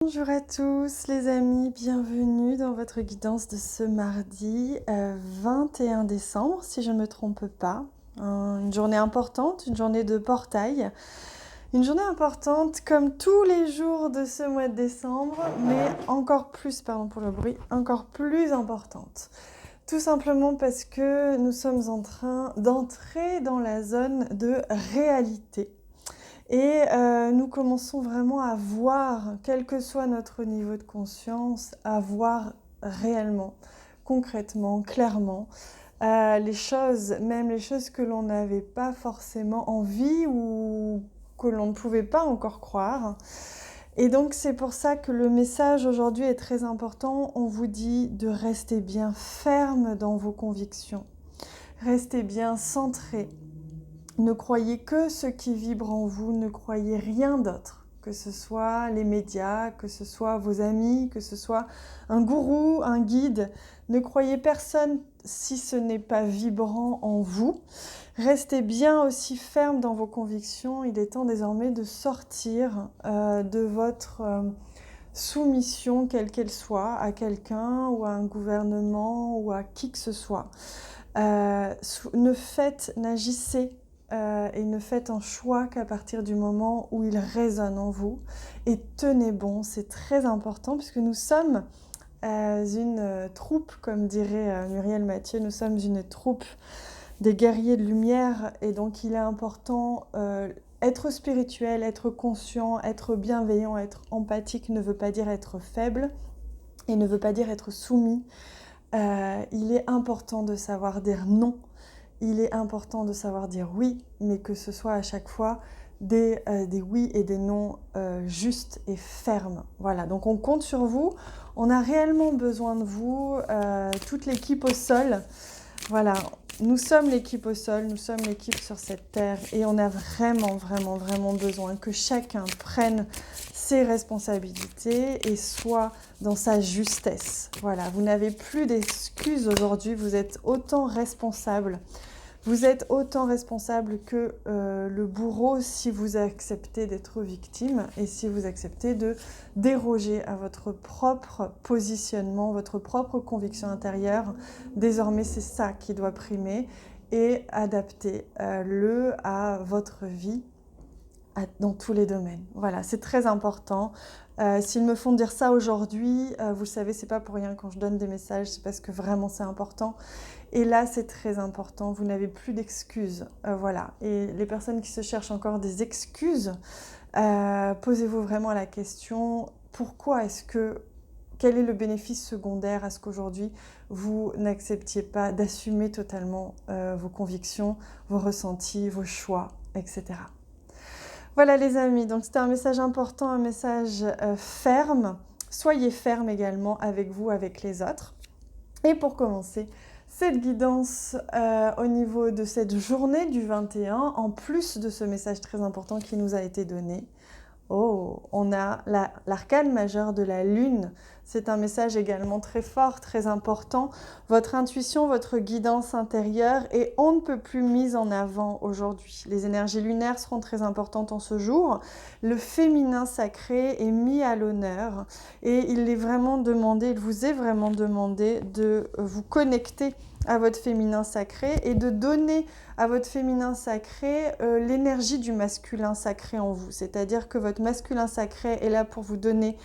Bonjour à tous les amis, bienvenue dans votre guidance de ce mardi 21 décembre, si je ne me trompe pas. Une journée importante, une journée de portail, une journée importante comme tous les jours de ce mois de décembre, mais encore plus, pardon pour le bruit, encore plus importante. Tout simplement parce que nous sommes en train d'entrer dans la zone de réalité. Et nous commençons vraiment à voir, quel que soit notre niveau de conscience, à voir réellement, concrètement, clairement, les choses, même les choses que l'on n'avait pas forcément envie ou que l'on ne pouvait pas encore croire. Et donc c'est pour ça que le message aujourd'hui est très important. On vous dit de rester bien ferme dans vos convictions, restez bien centré. Ne croyez que ce qui vibre en vous, ne croyez rien d'autre, que ce soit les médias, que ce soit vos amis, que ce soit un gourou, un guide. Ne croyez personne si ce n'est pas vibrant en vous. Restez bien aussi ferme dans vos convictions. Il est temps désormais de sortir de votre soumission, quelle qu'elle soit, à quelqu'un ou à un gouvernement ou à qui que ce soit. N'agissez et ne faites un choix qu'à partir du moment où il résonne en vous. Et tenez bon, c'est très important puisque nous sommes une troupe, comme dirait Muriel Mathieu, nous sommes une troupe des guerriers de lumière et donc il est important, être spirituel, être conscient, être bienveillant, être empathique ne veut pas dire être faible et ne veut pas dire être soumis. Il est important de savoir dire non. Il est important de savoir dire oui, mais que ce soit à chaque fois des oui et des non justes et fermes. Voilà, donc on compte sur vous. On a réellement besoin de vous, toute l'équipe au sol. Voilà, nous sommes l'équipe au sol, nous sommes l'équipe sur cette terre et on a vraiment besoin que chacun prenne ses responsabilités et soit dans sa justesse. Voilà, vous n'avez plus d'excuses aujourd'hui, vous êtes autant responsable. Vous êtes autant responsable que le bourreau si vous acceptez d'être victime et si vous acceptez de déroger à votre propre positionnement, votre propre conviction intérieure. Désormais, c'est ça qui doit primer et adaptez-le à votre vie dans tous les domaines. Voilà, c'est très important. S'ils me font dire ça aujourd'hui, vous le savez, c'est pas pour rien quand je donne des messages, c'est parce que vraiment c'est important. Et là, c'est très important, vous n'avez plus d'excuses. Voilà. Et les personnes qui se cherchent encore des excuses, posez-vous vraiment la question, quel est le bénéfice secondaire à ce qu'aujourd'hui, vous n'acceptiez pas d'assumer totalement vos convictions, vos ressentis, vos choix, etc. Voilà les amis, donc c'était un message important, un message ferme. Soyez ferme également avec vous, avec les autres. Et pour commencer, cette guidance au niveau de cette journée du 21, en plus de ce message très important qui nous a été donné, on a l'arcane majeur de la lune. C'est un message également très fort, très important. Votre intuition, votre guidance intérieure est on ne peut plus mise en avant aujourd'hui. Les énergies lunaires seront très importantes en ce jour. Le féminin sacré est mis à l'honneur et il vous est vraiment demandé de vous connecter à votre féminin sacré et de donner à votre féminin sacré l'énergie du masculin sacré en vous. C'est-à-dire que votre masculin sacré est là pour vous donner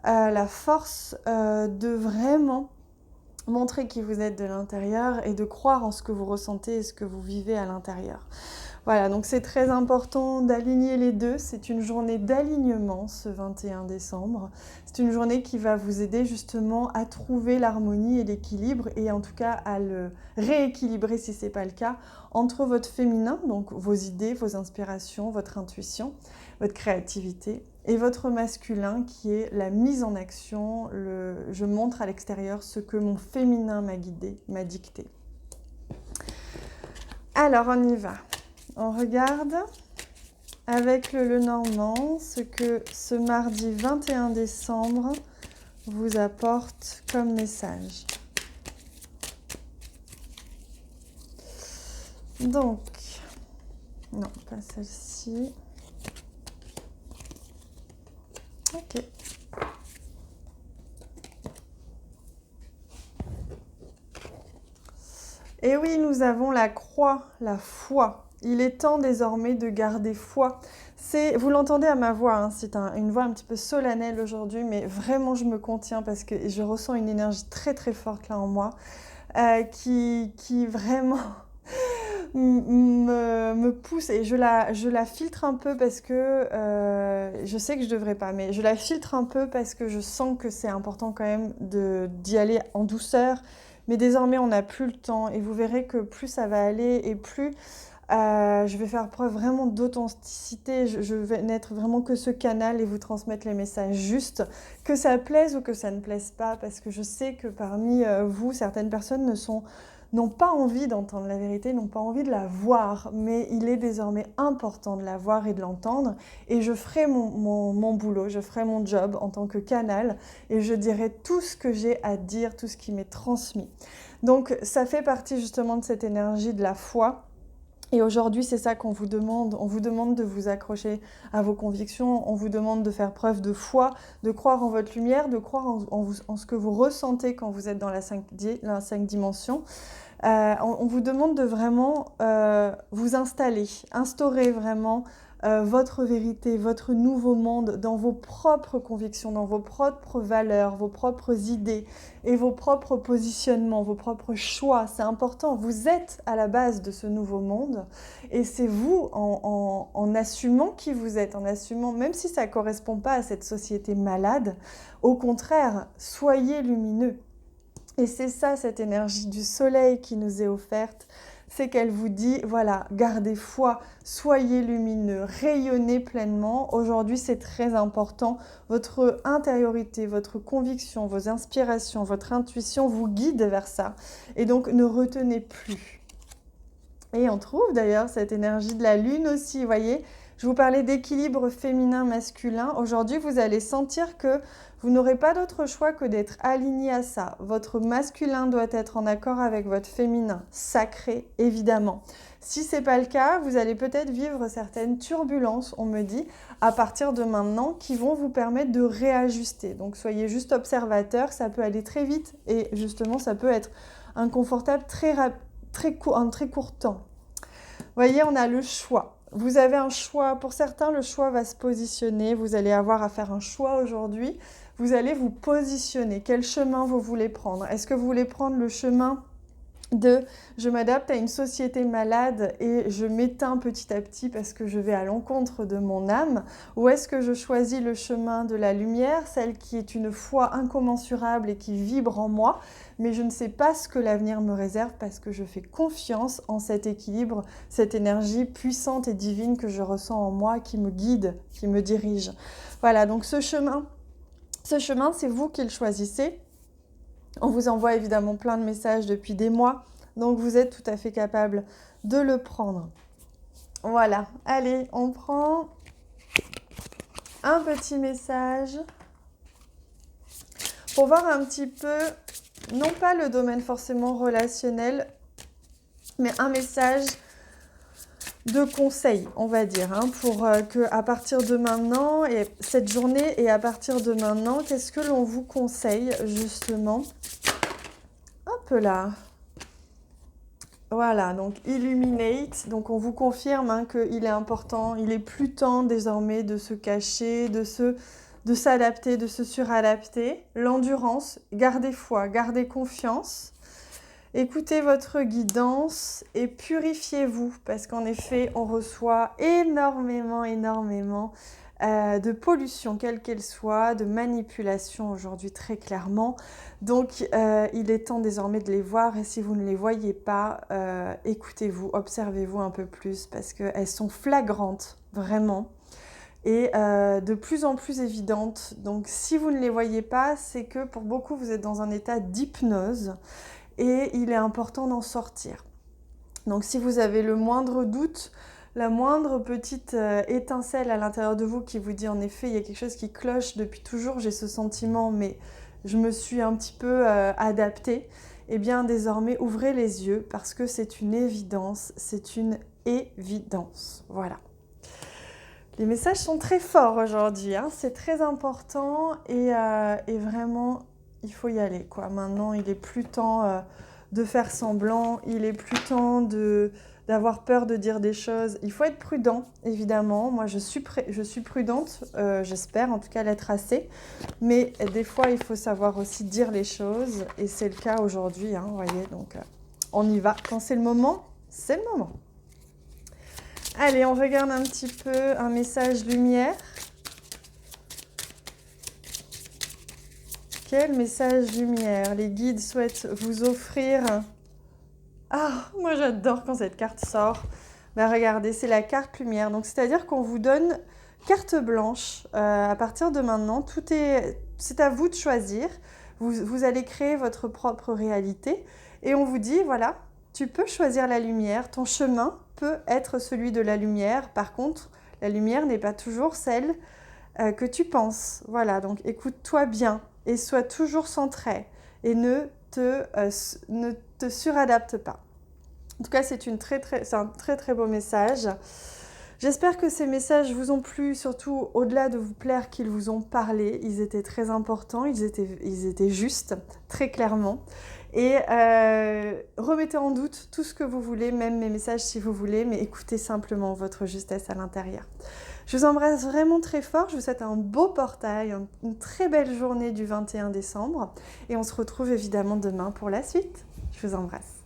la force de vraiment montrer qui vous êtes de l'intérieur et de croire en ce que vous ressentez et ce que vous vivez à l'intérieur. Voilà, donc c'est très important d'aligner les deux. C'est une journée d'alignement ce 21 décembre. C'est une journée qui va vous aider justement à trouver l'harmonie et l'équilibre et en tout cas à le rééquilibrer si ce n'est pas le cas entre votre féminin, donc vos idées, vos inspirations, votre intuition, votre créativité et votre masculin qui est la mise en action, je montre à l'extérieur ce que mon féminin m'a guidé, m'a dicté. Alors on y va. On regarde avec le Lenormand ce que ce mardi 21 décembre vous apporte comme message. Donc, non, pas celle-ci. Ok. Et oui, nous avons la croix, la foi. Il est temps désormais de garder foi. Vous l'entendez à ma voix, hein, c'est une voix un petit peu solennelle aujourd'hui, mais vraiment je me contiens parce que je ressens une énergie très très forte là en moi qui vraiment me pousse et je la filtre un peu parce que je sais que je devrais pas, mais je la filtre un peu parce que je sens que c'est important quand même d'y aller en douceur. Mais désormais, on n'a plus le temps et vous verrez que plus ça va aller et plus je vais faire preuve vraiment d'authenticité. Je vais n'être vraiment que ce canal et vous transmettre les messages justes, que ça plaise ou que ça ne plaise pas, parce que je sais que parmi vous, certaines personnes n'ont pas envie d'entendre la vérité, n'ont pas envie de la voir, mais il est désormais important de la voir et de l'entendre, et je ferai mon boulot, je ferai mon job en tant que canal, et je dirai tout ce que j'ai à dire, tout ce qui m'est transmis. Donc ça fait partie justement de cette énergie de la foi. Et aujourd'hui, c'est ça qu'on vous demande. On vous demande de vous accrocher à vos convictions, on vous demande de faire preuve de foi, de croire en votre lumière, de croire en ce que vous ressentez quand vous êtes dans la 5 dimensions. On vous demande de vraiment vous instaurer vraiment votre vérité, votre nouveau monde dans vos propres convictions, dans vos propres valeurs, vos propres idées et vos propres positionnements, vos propres choix. C'est important. Vous êtes à la base de ce nouveau monde et c'est vous en assumant qui vous êtes, en assumant, même si ça ne correspond pas à cette société malade, au contraire, soyez lumineux. Et c'est ça, cette énergie du soleil qui nous est offerte, c'est qu'elle vous dit, voilà, gardez foi, soyez lumineux, rayonnez pleinement. Aujourd'hui, c'est très important. Votre intériorité, votre conviction, vos inspirations, votre intuition vous guident vers ça. Et donc, ne retenez plus. Et on trouve d'ailleurs cette énergie de la lune aussi, vous voyez. Je vous parlais d'équilibre féminin-masculin. Aujourd'hui, vous allez sentir que vous n'aurez pas d'autre choix que d'être aligné à ça. Votre masculin doit être en accord avec votre féminin, sacré évidemment. Si ce n'est pas le cas, vous allez peut-être vivre certaines turbulences, on me dit, à partir de maintenant, qui vont vous permettre de réajuster. Donc soyez juste observateur, ça peut aller très vite et justement ça peut être inconfortable en très court temps. Vous voyez, on a le choix. Vous avez un choix. Pour certains, le choix va se positionner. Vous allez avoir à faire un choix aujourd'hui. Vous allez vous positionner. Quel chemin vous voulez prendre? Est-ce que vous voulez prendre le chemin de je m'adapte à une société malade et je m'éteins petit à petit parce que je vais à l'encontre de mon âme, ou est-ce que je choisis le chemin de la lumière, celle qui est une foi incommensurable et qui vibre en moi, mais je ne sais pas ce que l'avenir me réserve parce que je fais confiance en cet équilibre, cette énergie puissante et divine que je ressens en moi, qui me guide, qui me dirige. Voilà, donc ce chemin, c'est vous qui le choisissez. On vous envoie évidemment plein de messages depuis des mois, donc vous êtes tout à fait capable de le prendre. Voilà, allez, on prend un petit message pour voir un petit peu, non pas le domaine forcément relationnel, mais un message de conseil, on va dire, hein, pour que à partir de maintenant, et cette journée et à partir de maintenant, qu'est-ce que l'on vous conseille justement? Hop là. Voilà, donc Illuminate, donc on vous confirme qu'il est important, il est plus temps désormais de se cacher, de s'adapter, de se suradapter. L'endurance, gardez foi, gardez confiance. Écoutez votre guidance et purifiez-vous parce qu'en effet, on reçoit énormément de pollution, quelle qu'elle soit, de manipulation aujourd'hui très clairement. Donc, il est temps désormais de les voir et si vous ne les voyez pas, écoutez-vous, observez-vous un peu plus parce qu'elles sont flagrantes, vraiment. Et de plus en plus évidentes. Donc, si vous ne les voyez pas, c'est que pour beaucoup, vous êtes dans un état d'hypnose. Et il est important d'en sortir. Donc si vous avez le moindre doute, la moindre petite étincelle à l'intérieur de vous qui vous dit en effet il y a quelque chose qui cloche depuis toujours, j'ai ce sentiment mais je me suis un petit peu adaptée, eh bien désormais ouvrez les yeux parce que c'est une évidence, voilà. Les messages sont très forts aujourd'hui, hein, c'est très important et vraiment il faut y aller, quoi. Maintenant, il est plus temps de faire semblant, il est plus temps d'avoir peur de dire des choses. Il faut être prudent, évidemment. Moi, je suis prudente, j'espère en tout cas l'être assez. Mais des fois, il faut savoir aussi dire les choses. Et c'est le cas aujourd'hui, hein, vous voyez. Donc, on y va. Quand c'est le moment, c'est le moment. Allez, on regarde un petit peu un message lumière. Quel message lumière les guides souhaitent vous offrir? Ah, moi j'adore quand cette carte sort. Ben regardez, c'est la carte lumière. Donc c'est-à-dire qu'on vous donne carte blanche. À partir de maintenant, c'est à vous de choisir. Vous allez créer votre propre réalité. Et on vous dit, voilà, tu peux choisir la lumière. Ton chemin peut être celui de la lumière. Par contre, la lumière n'est pas toujours celle que tu penses. Voilà, donc écoute-toi bien et sois toujours centré et ne te suradapte pas. En tout cas, c'est un très très beau message. J'espère que ces messages vous ont plu, surtout au-delà de vous plaire, qu'ils vous ont parlé. Ils étaient très importants, ils étaient justes, très clairement. Et remettez en doute tout ce que vous voulez, même mes messages si vous voulez, mais écoutez simplement votre justesse à l'intérieur. Je vous embrasse vraiment très fort, je vous souhaite un beau portail, une très belle journée du 21 décembre et on se retrouve évidemment demain pour la suite. Je vous embrasse.